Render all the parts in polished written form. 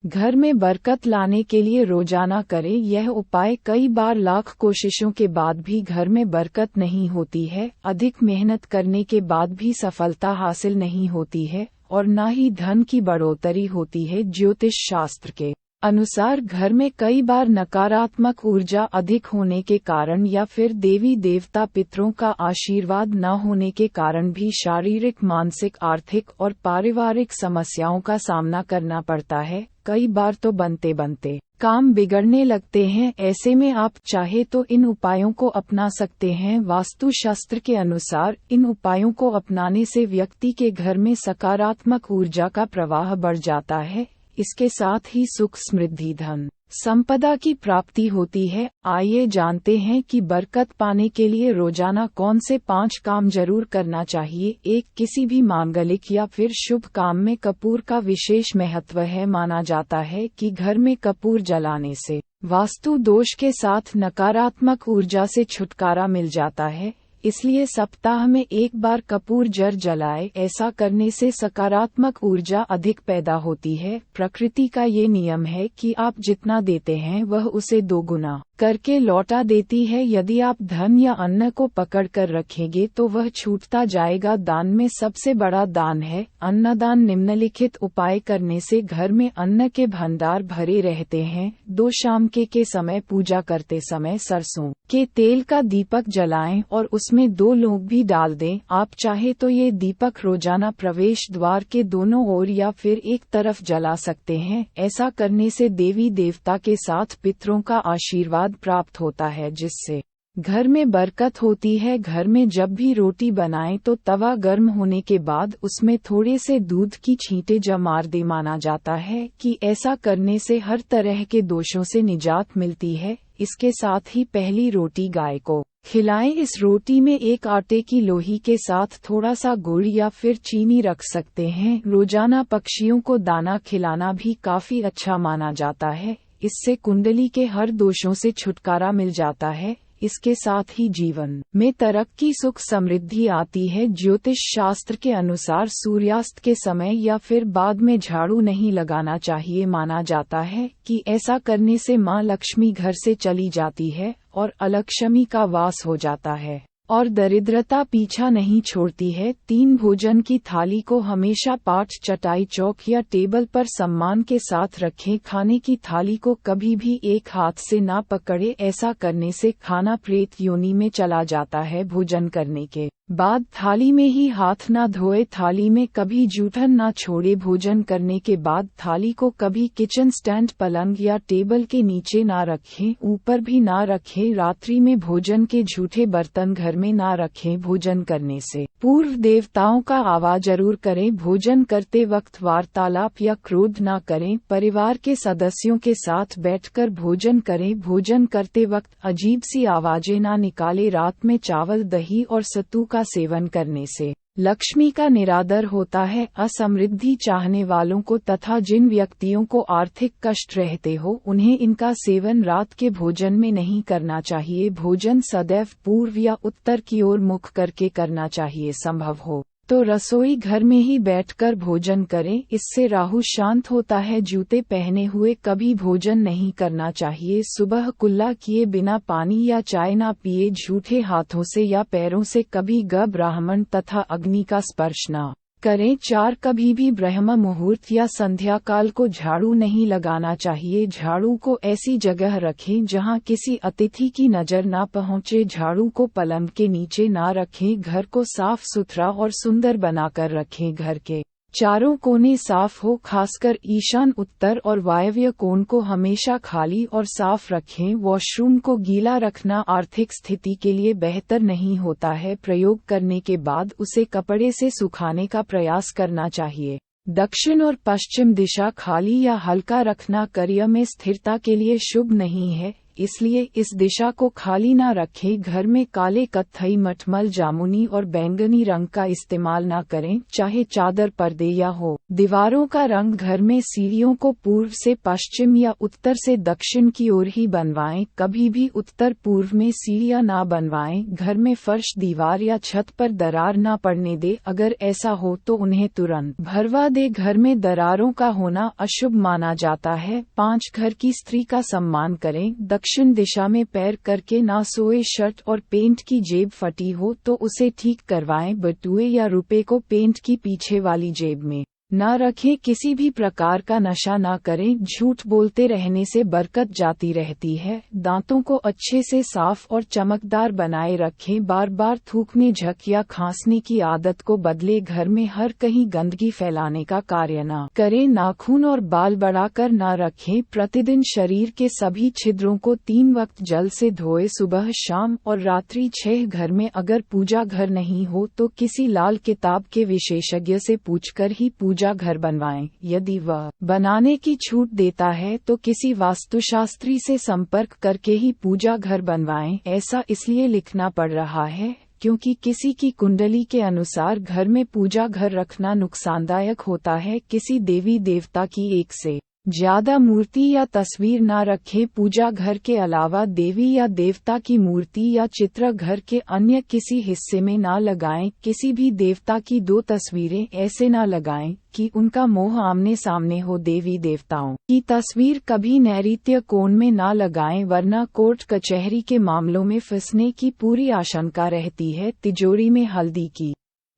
घर में बरकत लाने के लिए रोजाना करें यह उपाय। कई बार लाख कोशिशों के बाद भी घर में बरकत नहीं होती है, अधिक मेहनत करने के बाद भी सफलता हासिल नहीं होती है और न ही धन की बढ़ोतरी होती है। ज्योतिष शास्त्र के अनुसार घर में कई बार नकारात्मक ऊर्जा अधिक होने के कारण या फिर देवी देवता पितरों का आशीर्वाद न होने के कारण भी शारीरिक, मानसिक, आर्थिक और पारिवारिक समस्याओं का सामना करना पड़ता है। कई बार तो बनते बनते काम बिगड़ने लगते हैं। ऐसे में आप चाहे तो इन उपायों को अपना सकते हैं। वास्तु शास्त्र के अनुसार इन उपायों को अपनाने से व्यक्ति के घर में सकारात्मक ऊर्जा का प्रवाह बढ़ जाता है। इसके साथ ही सुख, समृद्धि, धन संपदा की प्राप्ति होती है। आइए जानते हैं कि बरकत पाने के लिए रोजाना कौन से 5 काम जरूर करना चाहिए। 1. किसी भी मांगलिक या फिर शुभ काम में कपूर का विशेष महत्व है। माना जाता है कि घर में कपूर जलाने से वास्तु दोष के साथ नकारात्मक ऊर्जा से छुटकारा मिल जाता है, इसलिए सप्ताह में एक बार कपूर जलाए। ऐसा करने से सकारात्मक ऊर्जा अधिक पैदा होती है। प्रकृति का ये नियम है कि आप जितना देते हैं वह उसे 2 गुना करके लौटा देती है। यदि आप धन या अन्न को पकड़ कर रखेंगे तो वह छूटता जाएगा। दान में सबसे बड़ा दान है अन्नदान। निम्नलिखित उपाय करने से घर में अन्न के भंडार भरे रहते हैं। 2. शाम के समय पूजा करते समय सरसों के तेल का दीपक जलाएं और उसमें 2 लौंग भी डाल दें। आप चाहे तो ये दीपक रोजाना प्रवेश द्वार के दोनों ओर या फिर एक तरफ जला सकते हैं। ऐसा करने से देवी देवता के साथ पितरों का आशीर्वाद प्राप्त होता है, जिससे घर में बरकत होती है। घर में जब भी रोटी बनाएं तो तवा गर्म होने के बाद उसमें थोड़े से दूध की छींटे मार दे। माना जाता है कि ऐसा करने से हर तरह के दोषों से निजात मिलती है। इसके साथ ही पहली रोटी गाय को खिलाएं। इस रोटी में एक आटे की लोही के साथ थोड़ा सा गुड़ या फिर चीनी रख सकते हैं। रोजाना पक्षियों को दाना खिलाना भी काफी अच्छा माना जाता है। इससे कुंडली के हर दोषों से छुटकारा मिल जाता है। इसके साथ ही जीवन में तरक्की, सुख, समृद्धि आती है। ज्योतिष शास्त्र के अनुसार सूर्यास्त के समय या फिर बाद में झाड़ू नहीं लगाना चाहिए। माना जाता है कि ऐसा करने से मां लक्ष्मी घर से चली जाती है और अलक्ष्मी का वास हो जाता है और दरिद्रता पीछा नहीं छोड़ती है। 3. भोजन की थाली को हमेशा पाट, चटाई, चौक या टेबल पर सम्मान के साथ रखें। खाने की थाली को कभी भी एक हाथ से ना पकड़े। ऐसा करने से खाना प्रेत योनि में चला जाता है। भोजन करने के बाद थाली में ही हाथ ना धोए। थाली में कभी जूठन ना छोड़े। भोजन करने के बाद थाली को कभी किचन स्टैंड, पलंग या टेबल के नीचे ना रखें, ऊपर भी ना रखें। रात्रि में भोजन के झूठे बर्तन घर में ना रखें। भोजन करने से पूर्व देवताओं का आवाहन जरूर करें। भोजन करते वक्त वार्तालाप या क्रोध ना करें। परिवार के सदस्यों के साथ बैठकर भोजन करें। भोजन करते वक्त अजीब सी आवाजें ना निकालें। रात में चावल, दही और सत्तू का सेवन करने से लक्ष्मी का निरादर होता है। असमृद्धि चाहने वालों को तथा जिन व्यक्तियों को आर्थिक कष्ट रहते हो उन्हें इनका सेवन रात के भोजन में नहीं करना चाहिए। भोजन सदैव पूर्व या उत्तर की ओर मुख करके करना चाहिए। संभव हो तो रसोई घर में ही बैठकर भोजन करें, इससे राहु शांत होता है। जूते पहने हुए कभी भोजन नहीं करना चाहिए। सुबह कुल्ला किए बिना पानी या चाय ना पिए। झूठे हाथों से या पैरों से कभी ब्राह्मण तथा अग्नि का स्पर्श ना करें। 4. कभी भी ब्रह्म मुहूर्त या संध्या काल को झाड़ू नहीं लगाना चाहिए। झाड़ू को ऐसी जगह रखें जहां किसी अतिथि की नजर ना पहुंचे। झाड़ू को पलंग के नीचे ना रखें। घर को साफ सुथरा और सुंदर बनाकर रखें। घर के चारों कोने साफ हो, खासकर ईशान, उत्तर और वायव्य कोण को हमेशा खाली और साफ रखें। वॉशरूम को गीला रखना आर्थिक स्थिति के लिए बेहतर नहीं होता है। प्रयोग करने के बाद उसे कपड़े से सुखाने का प्रयास करना चाहिए। दक्षिण और पश्चिम दिशा खाली या हल्का रखना करियर में स्थिरता के लिए शुभ नहीं है। इसलिए इस दिशा को खाली न रखें। घर में काले, कत्थई, मटमल, जामुनी और बैंगनी रंग का इस्तेमाल न करें, चाहे चादर, पर्दे या हो। दीवारों का रंग घर में सीढ़ियों को पूर्व से पश्चिम या उत्तर से दक्षिण की ओर ही बनवाएं। कभी भी उत्तर पूर्व में सीढ़ियां ना बनवाएं। घर में फर्श, दीवार या छत पर दरार ना पड़ने दे। अगर ऐसा हो तो उन्हें तुरंत भरवा दे। घर में दरारों का होना अशुभ माना जाता है। 5 घर की स्त्री का सम्मान करें। दक्षिण दिशा में पैर करके ना सोए। शर्ट और पेंट की जेब फटी हो तो उसे ठीक करवाएं। बटुए या रुपए को पेंट की पीछे वाली जेब में न रखें। किसी भी प्रकार का नशा न करें। झूठ बोलते रहने से बरकत जाती रहती है। दांतों को अच्छे से साफ और चमकदार बनाए रखें। बार बार थूकने, झक या खांसने की आदत को बदले। घर में हर कहीं गंदगी फैलाने का कार्य न करें। नाखून और बाल बढ़ाकर न रखें। प्रतिदिन शरीर के सभी छिद्रों को 3 वक्त जल से धोए, सुबह, शाम और रात्रि। 6 घर में अगर पूजा घर नहीं हो तो किसी लाल किताब के विशेषज्ञ से पूछकर ही पूजा घर बनवाएं। यदि वह बनाने की छूट देता है तो किसी वास्तुशास्त्री से संपर्क करके ही पूजा घर बनवाएं। ऐसा इसलिए लिखना पड़ रहा है क्योंकि किसी की कुंडली के अनुसार घर में पूजा घर रखना नुकसानदायक होता है। किसी देवी देवता की एक से ज्यादा मूर्ति या तस्वीर न रखें। पूजा घर के अलावा देवी या देवता की मूर्ति या चित्र घर के अन्य किसी हिस्से में न लगाएं। किसी भी देवता की 2 तस्वीरें ऐसे न लगाएं कि उनका मोह आमने सामने हो। देवी देवताओं की तस्वीर कभी नैऋत्य कोण में न लगाएं, वरना कोर्ट कचहरी के मामलों में फंसने की पूरी आशंका रहती है। तिजोरी में हल्दी की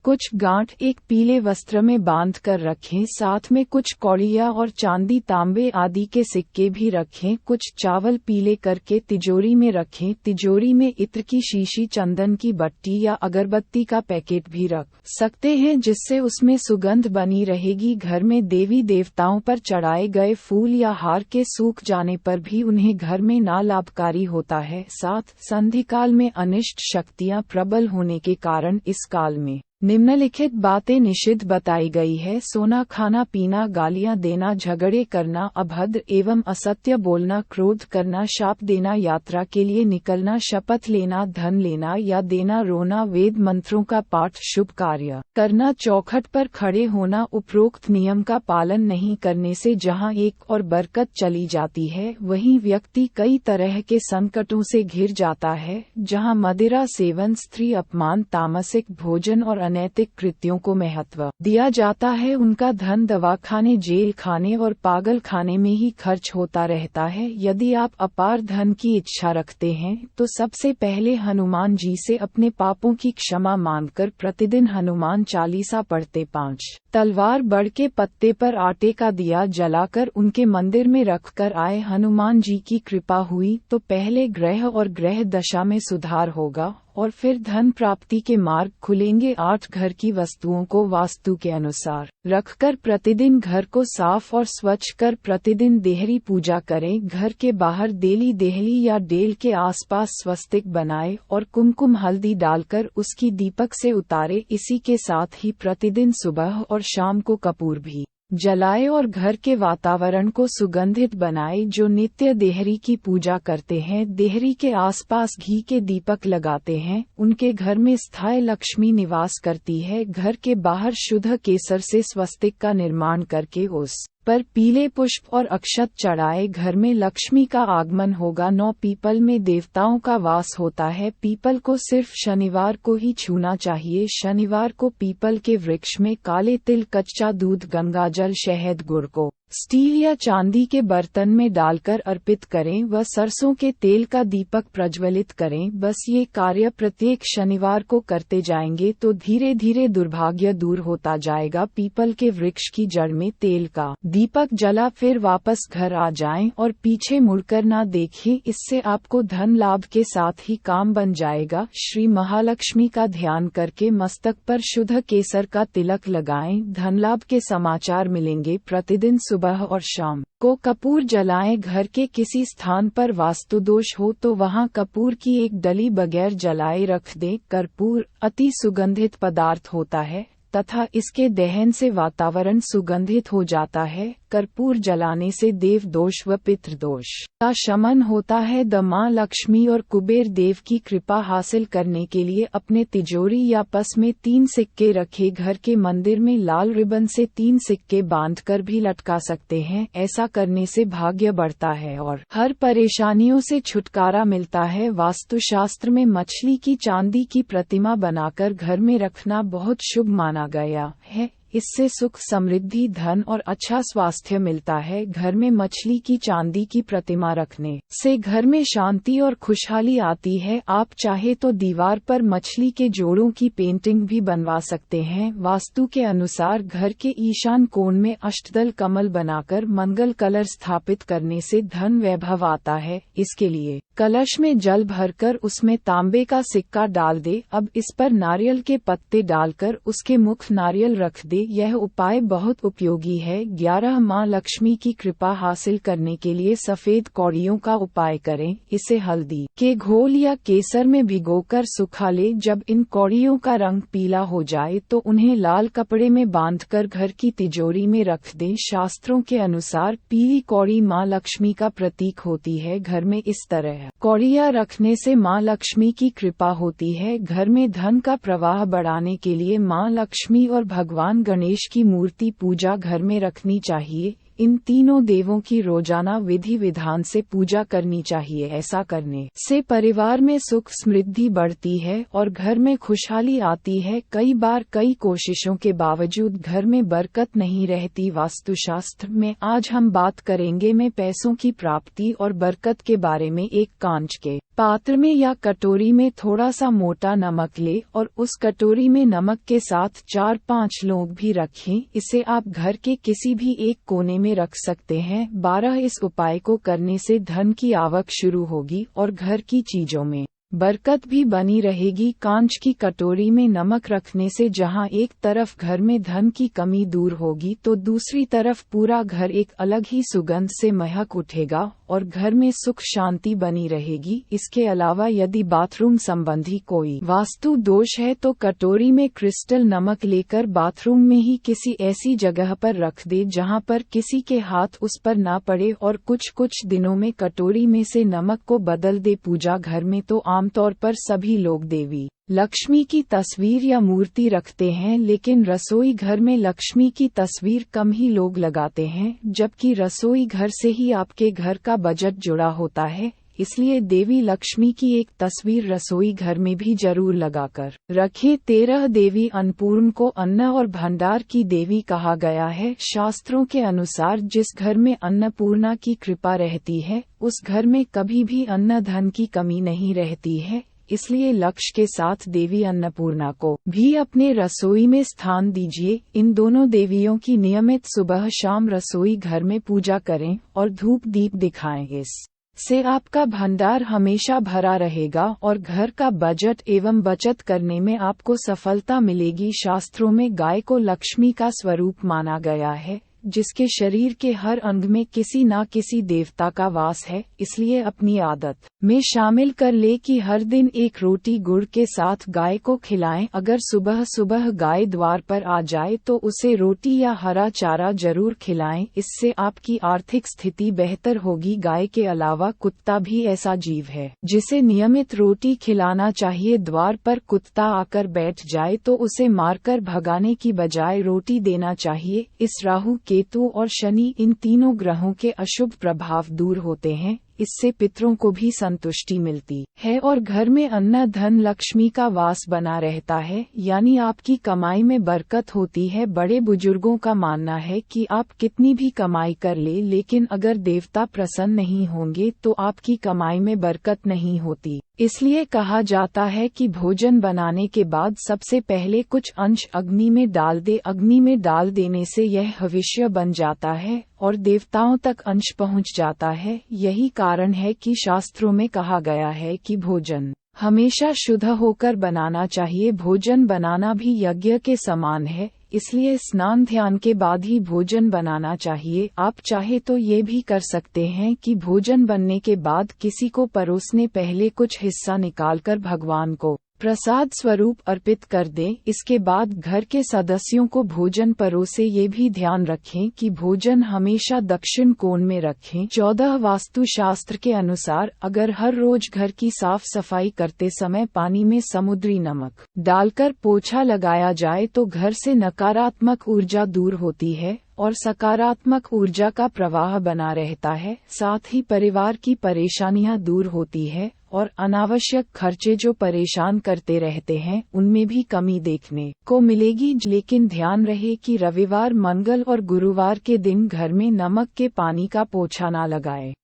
कुछ गांठ एक पीले वस्त्र में बांध कर रखें। साथ में कुछ कौड़ियां और चांदी, तांबे आदि के सिक्के भी रखें। कुछ चावल पीले करके तिजोरी में रखें। तिजोरी में इत्र की शीशी, चंदन की बट्टी या अगरबत्ती का पैकेट भी रख सकते हैं, जिससे उसमें सुगंध बनी रहेगी। घर में देवी देवताओं पर चढ़ाए गए फूल या हार के सूख जाने पर भी उन्हें घर में ना लाभकारी होता है। 7 संधिकाल में अनिष्ट शक्तियां प्रबल होने के कारण इस काल में निम्नलिखित बातें निषिद्ध बताई गई है: सोना, खाना पीना, गालियां देना, झगड़े करना, अभद्र एवं असत्य बोलना, क्रोध करना, शाप देना, यात्रा के लिए निकलना, शपथ लेना, धन लेना या देना, रोना, वेद मंत्रों का पाठ, शुभ कार्य करना, चौखट पर खड़े होना। उपरोक्त नियम का पालन नहीं करने से जहां एक और बरकत चली जाती है, वहीं व्यक्ति कई तरह के संकटों से घिर जाता है। जहां मदिरा सेवन, स्त्री अपमान, तामसिक भोजन और अनैतिक कृत्यों को महत्व दिया जाता है, उनका धन दवाखाने, जेल खाने और पागल खाने में ही खर्च होता रहता है। यदि आप अपार धन की इच्छा रखते हैं तो सबसे पहले हनुमान जी से अपने पापों की क्षमा मांगकर प्रतिदिन हनुमान चालीसा पढ़ते। 5 तलवार बड़ के पत्ते पर आटे का दिया जलाकर उनके मंदिर में रखकर आए। हनुमान जी की कृपा हुई तो पहले ग्रह और ग्रह दशा में सुधार होगा और फिर धन प्राप्ति के मार्ग खुलेंगे। 8 घर की वस्तुओं को वास्तु के अनुसार रखकर प्रतिदिन घर को साफ और स्वच्छ कर प्रतिदिन देहरी पूजा करें। घर के बाहर देली, देहली या डेल के आसपास स्वस्तिक बनाए और कुमकुम हल्दी डालकर उसकी दीपक से उतारे। इसी के साथ ही प्रतिदिन सुबह और शाम को कपूर भी जलाए और घर के वातावरण को सुगंधित बनाए। जो नित्य देहरी की पूजा करते हैं, देहरी के आसपास घी के दीपक लगाते हैं, उनके घर में स्थायी लक्ष्मी निवास करती है। घर के बाहर शुद्ध केसर से स्वस्तिक का निर्माण करके उस पर पीले पुष्प और अक्षत चढ़ाए। घर में लक्ष्मी का आगमन होगा। 9 पीपल में देवताओं का वास होता है। पीपल को सिर्फ शनिवार को ही छूना चाहिए। शनिवार को पीपल के वृक्ष में काले तिल, कच्चा दूध, गंगाजल, शहद, गुड़ को स्टील या चांदी के बर्तन में डालकर अर्पित करें व सरसों के तेल का दीपक प्रज्वलित करें। बस ये कार्य प्रत्येक शनिवार को करते जाएंगे तो धीरे धीरे दुर्भाग्य दूर होता जाएगा। पीपल के वृक्ष की जड़ में तेल का दीपक जला, फिर वापस घर आ जाएं और पीछे मुड़कर ना देखें। इससे आपको धन लाभ के साथ ही काम बन जाएगा। श्री महालक्ष्मी का ध्यान करके मस्तक पर शुद्ध केसर का तिलक लगाएं। धन लाभ के समाचार मिलेंगे। प्रतिदिन सुबह और शाम को कपूर जलाएं। घर के किसी स्थान पर वास्तु दोष हो तो वहां कपूर की एक डली बगैर जलाए रख दें। कर्पूर अति सुगंधित पदार्थ होता है तथा इसके दहन से वातावरण सुगंधित हो जाता है। कर्पूर जलाने से देव दोष व पितृदोष का शमन होता है। द माँ लक्ष्मी और कुबेर देव की कृपा हासिल करने के लिए अपने तिजोरी या पस में 3 सिक्के रखे। घर के मंदिर में लाल रिबन से 3 सिक्के बांधकर भी लटका सकते हैं। ऐसा करने से भाग्य बढ़ता है और हर परेशानियों से छुटकारा मिलता है। वास्तुशास्त्र में मछली की चांदी की प्रतिमा बनाकर घर में रखना बहुत शुभ माना गया है। इससे सुख, समृद्धि, धन और अच्छा स्वास्थ्य मिलता है। घर में मछली की चांदी की प्रतिमा रखने से घर में शांति और खुशहाली आती है। आप चाहे तो दीवार पर मछली के जोड़ों की पेंटिंग भी बनवा सकते हैं। वास्तु के अनुसार घर के ईशान कोण में अष्टदल कमल बनाकर मंगल कलर स्थापित करने से धन वैभव आता है। इसके लिए कलश में जल भरकर उसमें तांबे का सिक्का डाल दे। अब इस पर नारियल के पत्ते डालकर उसके मुख नारियल रख दे। यह उपाय बहुत उपयोगी है। 11 माँ लक्ष्मी की कृपा हासिल करने के लिए सफेद कौड़ियों का उपाय करें। इसे हल्दी के घोल या केसर में भिगोकर सुखा ले। जब इन कौड़ियों का रंग पीला हो जाए तो उन्हें लाल कपड़े में बांधकर घर की तिजोरी में रख दें। शास्त्रों के अनुसार पीली कौड़ी माँ लक्ष्मी का प्रतीक होती है। घर में इस तरह कौड़ियाँ रखने से माँ लक्ष्मी की कृपा होती है। घर में धन का प्रवाह बढ़ाने के लिए माँ लक्ष्मी और भगवान गणेश की मूर्ति पूजा घर में रखनी चाहिए। इन तीनों देवों की रोजाना विधि विधान से पूजा करनी चाहिए। ऐसा करने से परिवार में सुख समृद्धि बढ़ती है और घर में खुशहाली आती है। कई बार कई कोशिशों के बावजूद घर में बरकत नहीं रहती। वास्तुशास्त्र में आज हम बात करेंगे में पैसों की प्राप्ति और बरकत के बारे में। एक कांच के पात्र में या कटोरी में थोड़ा सा मोटा नमक ले और उस कटोरी में नमक के साथ 4-5 लौंग भी रखें। इसे आप घर के किसी भी एक कोने में रख सकते हैं। 12 इस उपाय को करने से धन की आवक शुरू होगी और घर की चीजों में बरकत भी बनी रहेगी। कांच की कटोरी में नमक रखने से जहां एक तरफ घर में धन की कमी दूर होगी तो दूसरी तरफ पूरा घर एक अलग ही सुगंध से महक उठेगा और घर में सुख शांति बनी रहेगी। इसके अलावा यदि बाथरूम संबंधी कोई वास्तु दोष है तो कटोरी में क्रिस्टल नमक लेकर बाथरूम में ही किसी ऐसी जगह पर रख दे जहां पर किसी के हाथ उस पर ना पड़े और कुछ दिनों में कटोरी में से नमक को बदल दे। पूजा घर में तो आमतौर पर सभी लोग देवी लक्ष्मी की तस्वीर या मूर्ति रखते हैं, लेकिन रसोई घर में लक्ष्मी की तस्वीर कम ही लोग लगाते हैं। जबकि रसोई घर से ही आपके घर का बजट जुड़ा होता है, इसलिए देवी लक्ष्मी की एक तस्वीर रसोई घर में भी जरूर लगाकर रखें। 13 देवी अन्नपूर्ण को अन्न और भंडार की देवी कहा गया है। शास्त्रों के अनुसार जिस घर में अन्नपूर्णा की कृपा रहती है उस घर में कभी भी अन्न धन की कमी नहीं रहती है। इसलिए लक्ष्य के साथ देवी अन्नपूर्णा को भी अपने रसोई में स्थान दीजिए। इन दोनों देवियों की नियमित सुबह शाम रसोई घर में पूजा करें और धूप दीप दिखाएं। इससे आपका भंडार हमेशा भरा रहेगा और घर का बजट एवं बचत करने में आपको सफलता मिलेगी। शास्त्रों में गाय को लक्ष्मी का स्वरूप माना गया है, जिसके शरीर के हर अंग में किसी न किसी देवता का वास है। इसलिए अपनी आदत में शामिल कर ले कि हर दिन एक रोटी गुड़ के साथ गाय को खिलाएं। अगर सुबह सुबह गाय द्वार पर आ जाए तो उसे रोटी या हरा चारा जरूर खिलाएं। इससे आपकी आर्थिक स्थिति बेहतर होगी। गाय के अलावा कुत्ता भी ऐसा जीव है जिसे नियमित रोटी खिलाना चाहिए। द्वार पर कुत्ता आकर बैठ जाए तो उसे मारकर भगाने की बजाय रोटी देना चाहिए। इस राहु केतु और शनि, इन तीनों ग्रहों के अशुभ प्रभाव दूर होते हैं। इससे पितरों को भी संतुष्टि मिलती है और घर में अन्न धन लक्ष्मी का वास बना रहता है, यानी आपकी कमाई में बरकत होती है। बड़े बुजुर्गों का मानना है कि आप कितनी भी कमाई कर ले, लेकिन अगर देवता प्रसन्न नहीं होंगे तो आपकी कमाई में बरकत नहीं होती। इसलिए कहा जाता है कि भोजन बनाने के बाद सबसे पहले कुछ अंश अग्नि में डाल दे। अग्नि में डाल देने से यह हविष्य बन जाता है और देवताओं तक अंश पहुंच जाता है। यही कारण है कि शास्त्रों में कहा गया है कि भोजन हमेशा शुद्ध होकर बनाना चाहिए। भोजन बनाना भी यज्ञ के समान है, इसलिए स्नान ध्यान के बाद ही भोजन बनाना चाहिए। आप चाहे तो ये भी कर सकते हैं कि भोजन बनने के बाद किसी को परोसने पहले कुछ हिस्सा निकालकर भगवान को प्रसाद स्वरूप अर्पित कर दें। इसके बाद घर के सदस्यों को भोजन परोसे। ये भी ध्यान रखें कि भोजन हमेशा दक्षिण कोण में रखें। 14 वास्तु शास्त्र के अनुसार अगर हर रोज घर की साफ सफाई करते समय पानी में समुद्री नमक डालकर पोछा लगाया जाए तो घर से नकारात्मक ऊर्जा दूर होती है और सकारात्मक ऊर्जा का प्रवाह बना रहता है। साथ ही परिवार की परेशानियां दूर होती है और अनावश्यक खर्चे जो परेशान करते रहते हैं उनमें भी कमी देखने को मिलेगी। लेकिन ध्यान रहे कि रविवार, मंगल और गुरुवार के दिन घर में नमक के पानी का पोछा ना लगाएं।